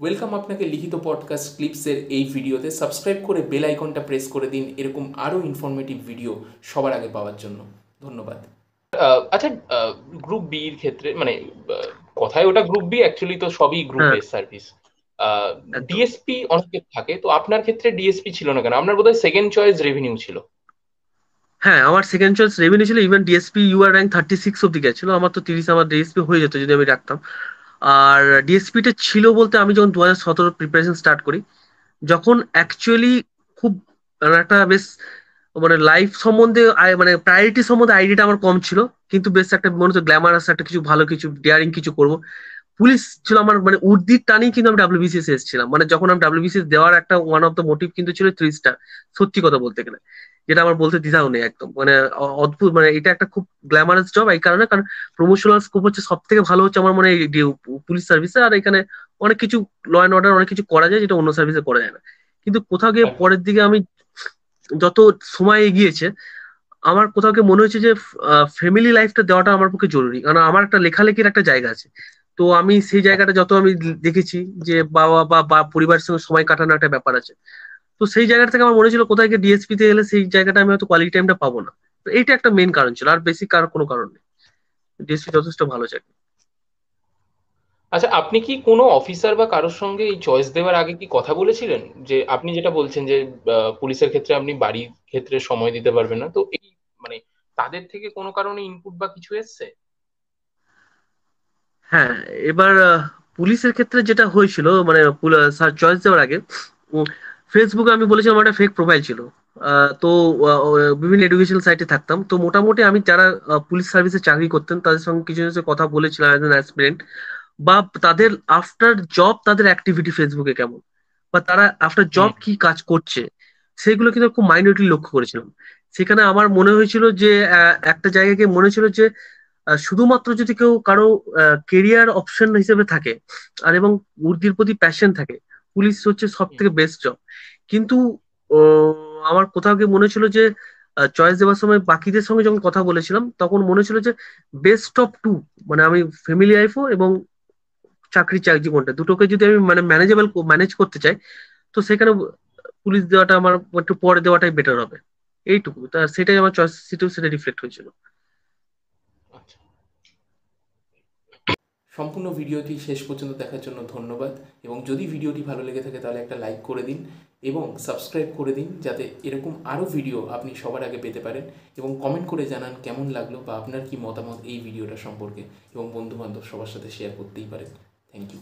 Welcome আপনাকে লিখিত podcast ক্লিপসের এই ভিডিওতে। সাবস্ক্রাইব করে বেল আইকনটা প্রেস করে দিন এরকম আরও ইনফরমেটিভ ভিডিও সবার আগে পাওয়ার জন্য। ধন্যবাদ। আচ্ছা, গ্রুপ বি এর ক্ষেত্রে মানে কথায় ওটা গ্রুপ বি, অ্যাকচুয়ালি তো সবই গ্রুপ হ্যাঁ, এ সার্ভিস। একদম। ডিএসপি অনেকের থাকে, তো আপনার ক্ষেত্রে ডিএসপি ছিল না কেন? আপনার বোধহয় সেকেন্ড চয়েস রেভিনিউ ছিল। হ্যাঁ, আমার সেকেন্ড চয়েস রেভিনিউ ছিল। ইভেন ডিএসপি ইউআর র্যাঙ্ক 36 অব্দি গেছিল। আমার তো 30 আমার ডিএসপি হয়ে যেত যদি আমি রাখতাম। আর ডিএসপি টা ছিল বলতে আমি যখন 2017 প্রিপারেশন স্টার্ট করি, যখন অ্যাকচুয়ালি খুব একটা বেশ মানে লাইফ সম্বন্ধে মানে প্রায়োরিটি সম্বন্ধে আইডিয়াটা আমার কম ছিল। কিন্তু বেশ একটা মনে হতো গ্ল্যামারাস একটা কিছু, ভালো কিছু, ডেয়ারিং কিছু করবো। পুলিশ ছিল আমার মানে উর্দির টানেই কিন্তু আমি ডাব্লিউবিসিএস এসেছিলাম। মানে যখন আমি ডাব্লিউবিসিএস দেওয়ার একটা ওয়ান অফ দ্য মোটিভ কিন্তু ছিল 3 স্টার। সত্যি কথা বলতে গেলে যেটা আমার বলতে দ্বিধাও নেই একদম। মানে অদ্ভুত, মানে এটা একটা খুব গ্ল্যামারাস জব এই কারণে, কারণ প্রমোশনাল স্কোপ হচ্ছে সব থেকে ভালো হচ্ছে আমার মনে হয় পুলিশ সার্ভিসে। আর এখানে অনেক কিছু ল অ্যান্ড অর্ডার অনেক কিছু করা যায় যেটা অন্য সার্ভিসে করা যায় না। কিন্তু কোথাও গিয়ে একদম। পরের দিকে আমি যত সময় এগিয়েছে আমার কোথাও গিয়ে মনে হচ্ছে যে ফ্যামিলি লাইফটা দেওয়াটা আমার পক্ষে জরুরি, কারণ আমার একটা লেখালেখির একটা জায়গা আছে। তো আমি সেই জায়গাটা যত আমি দেখেছি যে বাবা বা পরিবারের সঙ্গে সময় কাটানোর একটা ব্যাপার আছে। তো সেই জায়গা থেকে আমার মনে ছিল কোথায় গিয়ে ডিএসপি তে গেলে সেই জায়গাটা আমি হয়তো কোয়ালিটি টাইমটা পাবো না। তো এইটা একটা মেইন কারণ ছিল, আর বেশি কোনো কারণ নেই। ডিএসপি যথেষ্ট ভালো চাকরি। আচ্ছা, আপনি কি কোনো অফিসার বা কারোর সঙ্গে এই চয়েস দেওয়ার আগে কি কথা বলেছিলেন? যে আপনি যেটা বলছেন যে পুলিশের ক্ষেত্রে আপনি বাড়ির ক্ষেত্রে সময় দিতে পারবেন না, তো এই মানে তাদের থেকে কোনো কারণে ইনপুট বা কিছু এসছে? হ্যাঁ, এবার পুলিশের ক্ষেত্রে যেটা হয়েছিল মানে স্যার চয়েস দেওয়ার আগে ফেসবুকে আমি বলেছিলাম আমার একটা ফেক প্রোফাইল ছিল। তো বিভিন্ন এডুকেশনাল সাইটে থাকতাম। তো মোটামুটি আমি যারা পুলিশ সার্ভিসে চাকরি করতেন তাদের সঙ্গে কিছু কিছু কথা বলেছিলাম অ্যাজ অ্যান অ্যাসপিরেন্ট, বা তাদের আফটার জব তাদের অ্যাক্টিভিটি ফেসবুকে কেমন, বা তারা আফটার হুম। জব কি কাজ করছে, সেগুলো কিন্তু খুব মাইনরিটি লক্ষ্য করেছিলাম। সেখানে আমার মনে হয়েছিল যে একটা জায়গায় গিয়ে মনে ছিল যে শুধুমাত্র যদি কেউ কারো কেরিয়ার অপশন হিসেবে থাকে আর এবং উর্দির প্রতি প্যাশন থাকে, পুলিশ হচ্ছে সব হুম। থেকে বেস্ট জব। কিন্তু আমার কোথাও গিয়ে মনে ছিল যে চয়েস দেওয়ার সময় বাকিদের সঙ্গে যখন কথা বলেছিলাম তখন মনে ছিল যে বেস্ট অফ টু, মানে আমি ফ্যামিলি লাইফও এবং জীবনটা দুটোকে যদি আমি মানে ম্যানেজ করতে চাই, তো সেখানে পুলিশ দেওয়াটা আমার একটু পরে দেওয়াটাই বেটার হবে। এইটুকু তা, সেটাই আমার চয়েস সেটা রিফ্লেক্ট হয়েছিল। আচ্ছা। সম্পূর্ণ ভিডিওটি শেষ পর্যন্ত দেখার জন্য ধন্যবাদ। এবং যদি ভিডিওটি ভালো লেগে থাকে তাহলে একটা লাইক করে দিন এবং সাবস্ক্রাইব করে দিন, যাতে এরকম আরও ভিডিও আপনি সবার আগে পেতে পারেন। এবং কমেন্ট করে জানান কেমন লাগলো বা আপনার কি মতামত এই ভিডিওটা সম্পর্কে, এবং বন্ধুবান্ধব সবার সাথে শেয়ার করতেই পারেন। Thank you.